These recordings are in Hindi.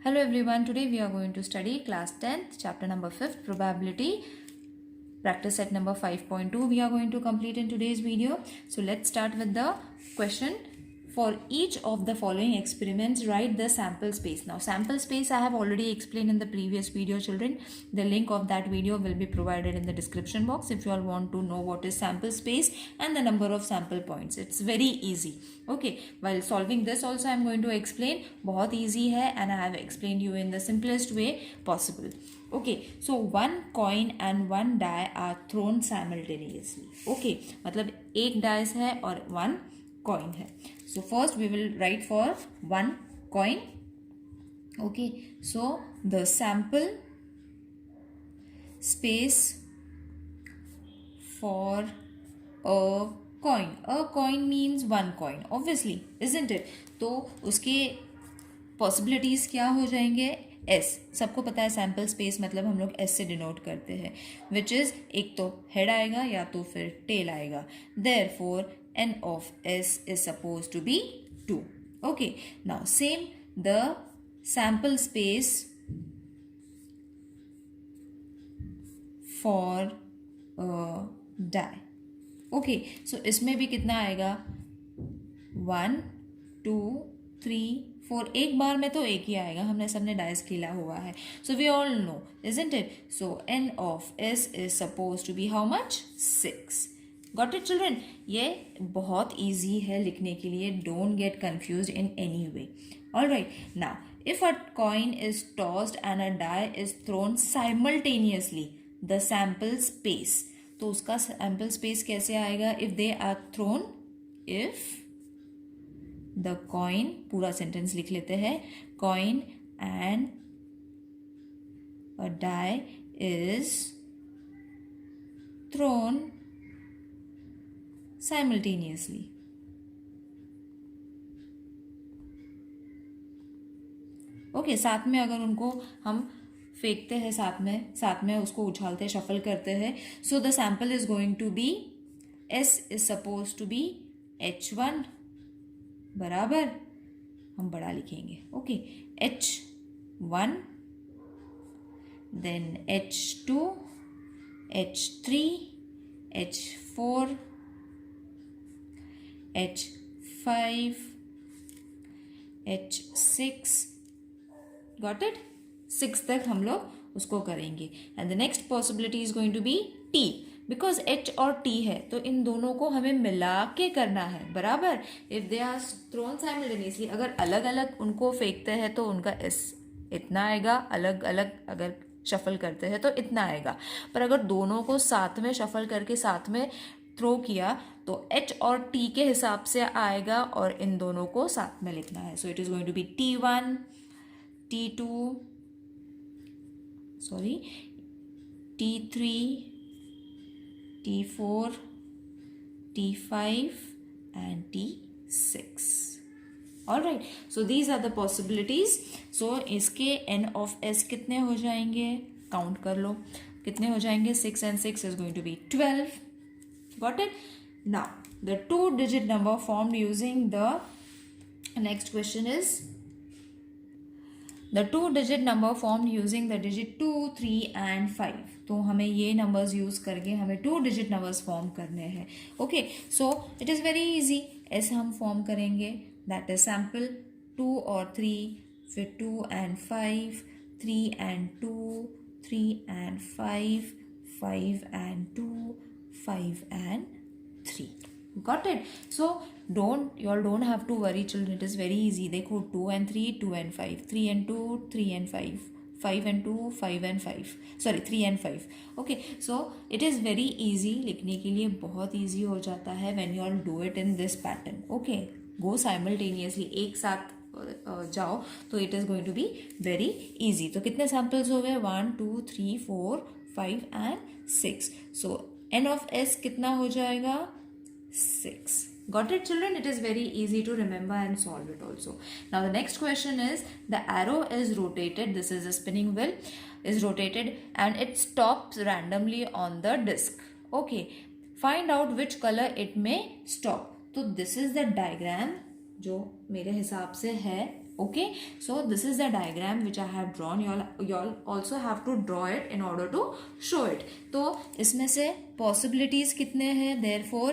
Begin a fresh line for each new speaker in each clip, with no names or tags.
Hello everyone, today we are going to study class 10th, chapter number 5th, probability, practice set number 5.2 we are going to complete in today's video. So let's start with the question. For each of the following experiments, write the sample space. Now sample space I have already explained in the previous video, children. The link of that video will be provided in the description box if you all want to know what is sample space and the number of sample points. It's very easy. Okay, while solving this also I am going to explain. बहुत easy है and I have explained you in the simplest way possible. Okay, so one coin and one die are thrown simultaneously. Okay, मतलब एक dice है और one coin है. So first we will write for one coin. Okay, so the sample space for a coin. A coin means one coin, obviously, isn't it? तो उसके possibilities क्या हो जाएंगे? S. सबको पता है सैम्पल स्पेस मतलब हम लोग S से डिनोट करते हैं, विच इज एक तो हेड आएगा या तो फिर टेल आएगा. Therefore n of S is supposed to be 2. Okay, now same the sample space for a die. Okay, so इसमें भी कितना आएगा? 1 2 3 4. एक बार में तो एक ही आएगा, हमने सबने डाइस खेला हुआ है. So we all know, isn't it? So n of S is supposed to be how much? 6. Got it, children? ये बहुत easy है लिखने के लिए. Don't get confused in any way. Alright, now if a coin is tossed and a die is thrown simultaneously, the sample space. तो उसका sample space कैसे आएगा? If they are thrown, if the coin, पूरा सेंटेंस लिख लेते हैं, coin and a die is thrown simultaneously. Okay, साथ में अगर उनको हम फेंकते हैं, साथ में उसको उछालते हैं, शफल करते हैं, so the sample is going to be S is suppose to be H1 बराबर, हम बड़ा लिखेंगे. Okay, H1 then H2 H3 H4 H5 H6. Got it? 6 तक हम लोग उसको करेंगे. And the next possibility is going to be T. Because H और T है तो इन दोनों को हमें मिला के करना है, बराबर. If they are thrown simultaneously, अगर अलग अलग उनको फेंकते हैं तो उनका S इतना आएगा, अलग अलग अगर शफल करते हैं तो इतना आएगा. पर अगर दोनों को साथ में शफल करके साथ में थ्रो किया तो H और T के हिसाब से आएगा और इन दोनों को साथ में लिखना है. So it is going to be T1 T2 T3 T4 T5 and T6. Alright, so these are the possibilities. So इसके n of S कितने हो जाएंगे? काउंट कर लो कितने हो जाएंगे. 6 and 6 is going to be 12. Got it? Now the 2-digit number formed using the next question is the 2-digit number formed using the digit 2, 3 and 5. तो हमें ये numbers use करके हमें 2-digit numbers form करने हैं. Okay, so it is very easy. ऐसे हम form करेंगे, that is sample 2 और 3, फिर 2 and 5, 3 and 2, 3 and 5, 5 and 2, 5 and 3. Got it? So you all don't have to worry, children. It is very easy. देखो 2 and 3, 2 and 5, 3 and 2, 3 and 5, 5 and 2, 5 and 5. Sorry, 3 and 5. Okay, so it is very easy. लिखने के लिए बहुत easy हो जाता है when you all do it in this pattern. Okay, go simultaneously. एक साथ जाओ तो it is going to be very easy. तो कितने samples हो गए? 1 2 3 4 5 and 6. So n of S कितना हो जाएगा? 6. Got it, children? It is very easy to remember and solve it also. Now the next question is, the arrow is rotated, this is a spinning wheel, is rotated and it stops randomly on the disc. Okay, find out which color it may stop. So this is the diagram जो मेरे हिसाब से है. Okay, so this is the diagram which I have drawn. You all also have to draw it in order to show it. तो इसमें से possibilities कितने हैं? Therefore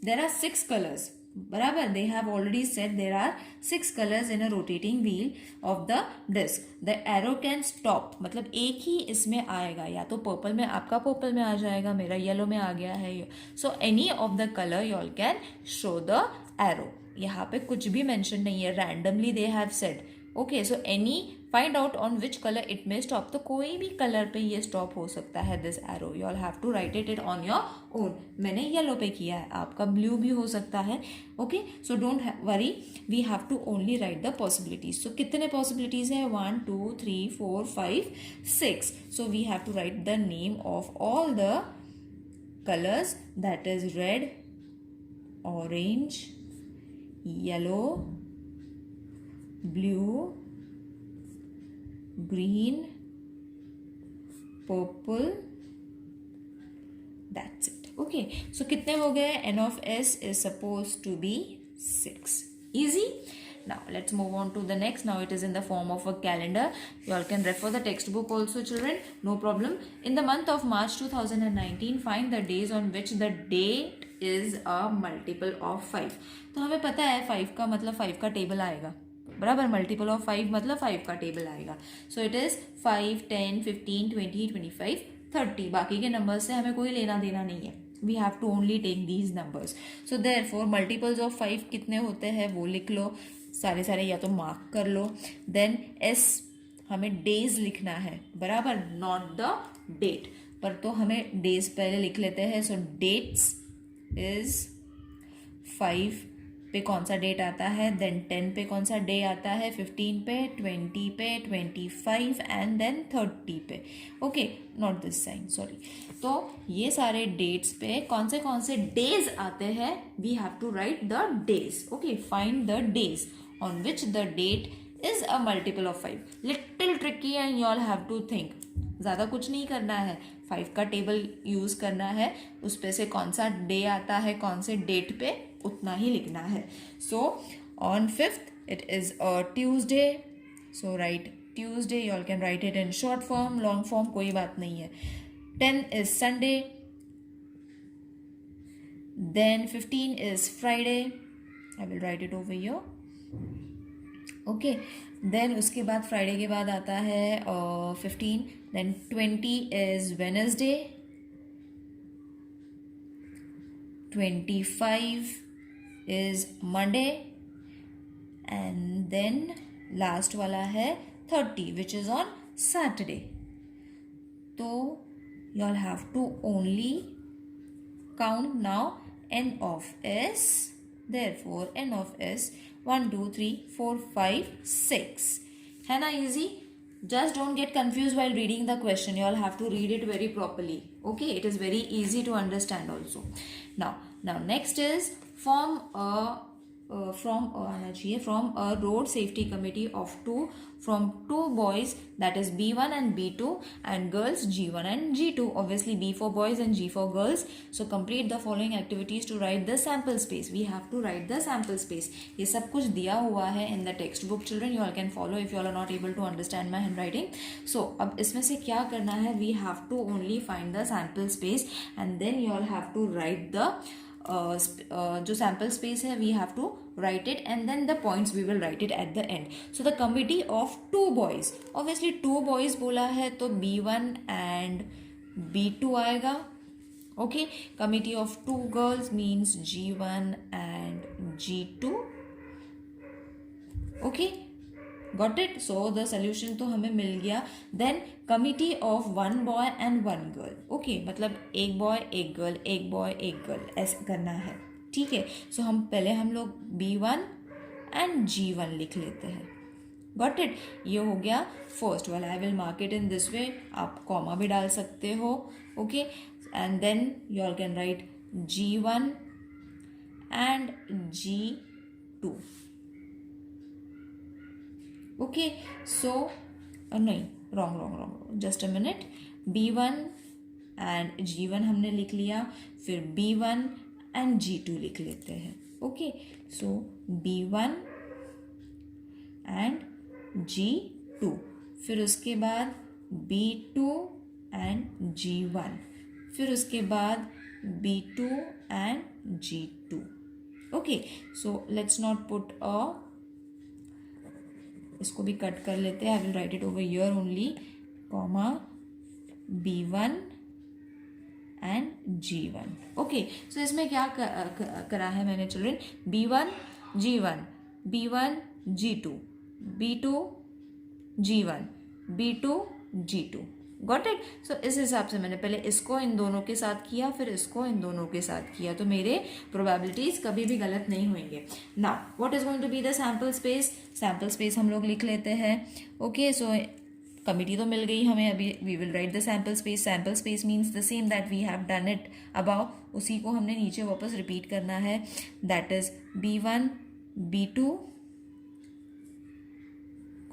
there are 6 colors. बराबर, they have already said there are 6 colors in a rotating wheel of the disc. The arrow can stop, मतलब एक ही इसमें आएगा, या तो पर्पल में, आपका पर्पल में आ जाएगा, मेरा येलो में आ गया है. So any of the color you all can show the arrow. यहाँ पे कुछ भी मेंशन नहीं है, randomly they have said. Okay, so any find out on which colour it may stop. तो कोई भी कलर पे ये स्टॉप हो सकता है this arrow. You all have to write it on your own. मैंने येलो पे किया है, आपका ब्लू भी हो सकता है. Okay, so don't worry, we have to only write the possibilities. So कितने पॉसिबिलिटीज है? 1 2 3 4 5 6. So we have to write the name of all the colours, that is red, orange, yellow, blue, green, purple. That's it. Okay, so कितने हो गए? N of S is supposed to be 6. Easy. Now let's move on to the next. Now it is in the form of a calendar. You all can refer the textbook also, children, no problem. In the month of March 2019, find the days on which the date is a multiple of 5. तो हमें पता है 5 का मतलब 5 का टेबल आएगा, बराबर. मल्टीपल ऑफ 5 मतलब 5 का टेबल आएगा. सो इट इज 5 10 15 20 25 30. बाकी के नंबर से हमें कोई लेना देना नहीं है. We have to only take these numbers. So therefore multiples of 5 कितने होते हैं वो लिख लो, सारे या तो मार्क कर लो. देन एस हमें डेज लिखना है, बराबर, नॉट द डेट. पर तो हमें डेज पहले लिख लेते हैं. सो डेट्स इज 5 पे कौन सा डेट आता है, देन 10 पे कौन सा डे आता है, 15 पे, 20 पे, 25 एंड देन 30 पे. Okay, not this sign, sorry. तो ये सारे डेट्स पे कौन से डेज आते हैं, we have to write the days. Okay, find the days on which the date is a multiple of 5. Little tricky and you all have to think. ज़्यादा कुछ नहीं करना है, 5 का टेबल यूज़ करना है, उस पे से कौन सा डे आता है, कौन से डेट पे, उतना ही लिखना है. So on 5th it is a Tuesday. So write Tuesday. You all can write it in short form, long form, कोई बात नहीं है. 10 is Sunday. Then 15 is Friday. I will write it over here. Okay, then उसके बाद फ्राइडे के बाद आता है 15. Then 20 is Wednesday. 25 is Monday. And then last वाला है 30 विच इज ऑन सैटरडे. तो you all have to only count now n of s. Therefore n of s 1 2 3 4 5 6. है ना easy? Just don't get confused while reading the question. You all have to read it very properly. Okay, it is very easy to understand also. Now next is form a from a road safety committee of from two boys, that is B1 and B2, and girls G1 and G2. Obviously B for boys and G for girls. So complete the following activities to write the sample space. We have to write the sample space. ये सब कुछ दिया हुआ है in the textbook, children. You all can follow if you all are not able to understand my handwriting. So अब इसमें से क्या करना है, we have to only find the sample space and then you all have to write the जो सैम्पल स्पेस है we have to write it and then the points we will write it at the end. So the committee of 2 boys, obviously 2 boys बोला है तो B1 एंड B2 आएगा. Okay, committee of 2 girls means G1 and G2. Okay, got it. So the solution तो हमें मिल गया. Then committee of 1 boy and 1 girl. Okay, मतलब एक बॉय एक गर्ल, एक बॉय एक गर्ल, ऐसे करना है. ठीक है. सो हम लोग B1 एंड G1 लिख लेते हैं. Got it. ये हो गया फर्स्ट वाला. I will mark it in this way. आप कॉमा भी डाल सकते हो. Okay, and then you all can write G1 and G2. Okay, so नहीं, wrong, just a minute. B1 and G1 हमने लिख लिया, फिर B1 एंड G2 लिख लेते हैं. Okay, so B1 and G2, फिर उसके बाद B2 एंड G1, फिर उसके बाद B2 and G2. Okay, so let's not put इसको भी कट कर लेते हैं. I will write it over here only, comma B1 and G1. Okay, so इसमें क्या करा है मैंने children, B1 G1, B1 G2, B2 G1, B2 G2. Got it. सो इस हिसाब से मैंने पहले इसको इन दोनों के साथ किया, फिर इसको इन दोनों के साथ किया, तो मेरे प्रोबेबिलिटीज कभी भी गलत नहीं होंगे. Now what is going to be the sample space. Sample space हम लोग लिख लेते हैं. ओके, सो कमिटी तो मिल गई हमें. अभी we will write the sample space. Sample space means the same that we have done it about, उसी को हमने नीचे वापस रिपीट करना है. That is B1 B2,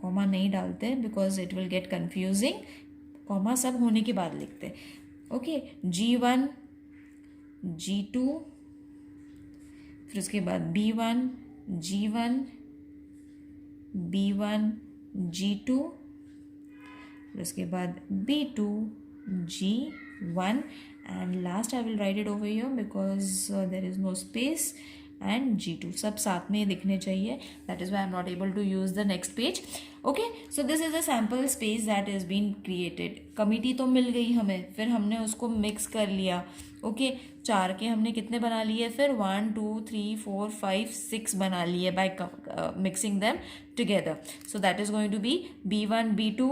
comma नहीं डालते because it will get confusing, comma सब होने के बाद लिखते. ओके, G1 G2, फिर उसके बाद B1 G1, B1 G2, फिर उसके बाद B2 G1, and last I will write it over here because there is no space, and G2 सब साथ में दिखने चाहिए. That is why I am not able to use the next page. Okay, so this is the sample space that is been created. Committee तो मिल गई हमें, फिर हमने उसको मिक्स कर लिया. ओके, 4 के हमने कितने बना लिए, फिर 1 2 3 4 5 6 बना लिए by mixing them together. So that is going to be B1 B2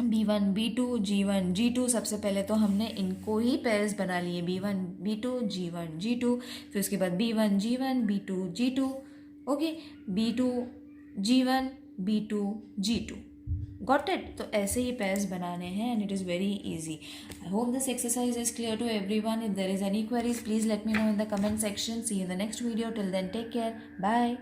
B1 B2 G1 G2. सबसे पहले तो हमने इनको ही पेयर्स बना लिए, B1 B2 G1 G2, फिर उसके बाद B1 G1 B2 G2. Okay, B2 G1 B2 G2. Got it. तो ऐसे ही पेयर्स बनाने हैं and it is very easy. I hope this exercise is clear to everyone. If there is any queries please let me know in the comment section. See you in the next video. Till then take care. Bye.